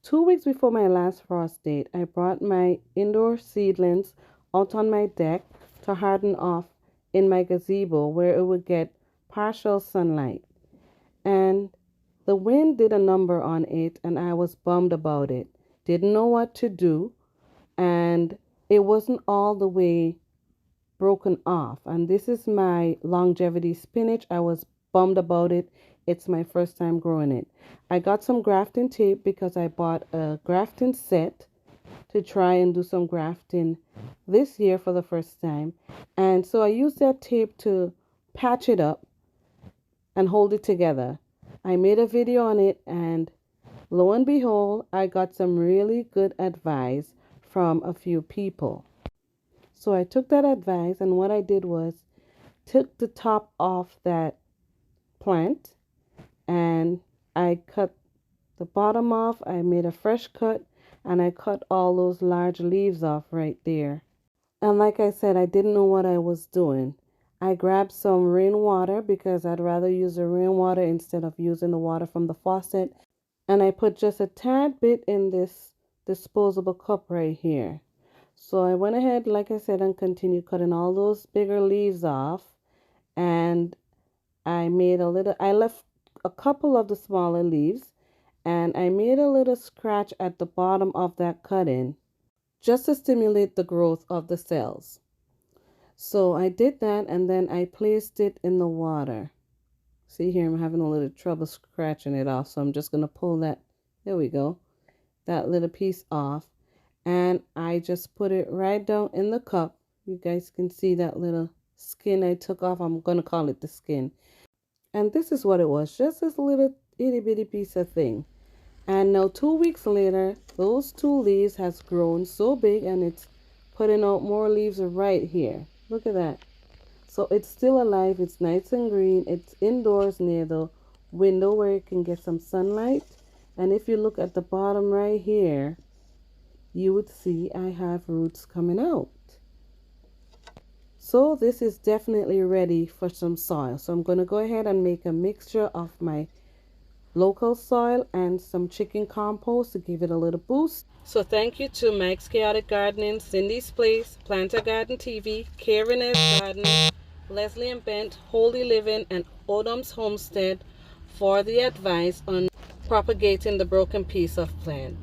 2 weeks before my last frost date, I brought my indoor seedlings out on my deck to harden off in my gazebo where it would get partial sunlight. And the wind did a number on it, and I was bummed about it. Didn't know what to do, and it wasn't all the way broken off. And this is my longevity spinach. I was bummed about it. It's my first time growing it. I got some grafting tape because I bought a grafting set to try and do some grafting this year for the first time. And so I used that tape to patch it up and hold it together. I made a video on it, and lo and behold, I got some really good advice from a few people. So I took that advice, and what I did was took the top off that plant and I cut the bottom off. I made a fresh cut, and I cut all those large leaves off right there. And like I said, I didn't know what I was doing. I grabbed some rainwater because I'd rather use the rainwater instead of using the water from the faucet. And I put just a tad bit in this disposable cup right here. So I went ahead, like I said, and continued cutting all those bigger leaves off. And I left a couple of the smaller leaves, and I made a little scratch at the bottom of that cutting just to stimulate the growth of the cells. So I did that, and then I placed it in the water. See here, I'm having a little trouble scratching it off, so I'm just going to pull that, there we go, that little piece off. And I just put it right down in the cup. You guys can see that little skin I took off. I'm going to call it the skin. And this is what it was, just this little itty bitty piece of thing. And now 2 weeks later, those two leaves has grown so big, and it's putting out more leaves right here. Look at that. So it's still alive. It's nice and green. It's indoors near the window where it can get some sunlight. And if you look at the bottom right here, you would see I have roots coming out. So this is definitely ready for some soil. So I'm going to go ahead and make a mixture of my local soil and some chicken compost to give it a little boost. So thank you to Mike's Chaotic Gardening, Cindy's Place, Planter Garden TV, Karen's Garden, Leslie and Bent, Holy Living, and Odom's Homestead for the advice on propagating the broken piece of plant.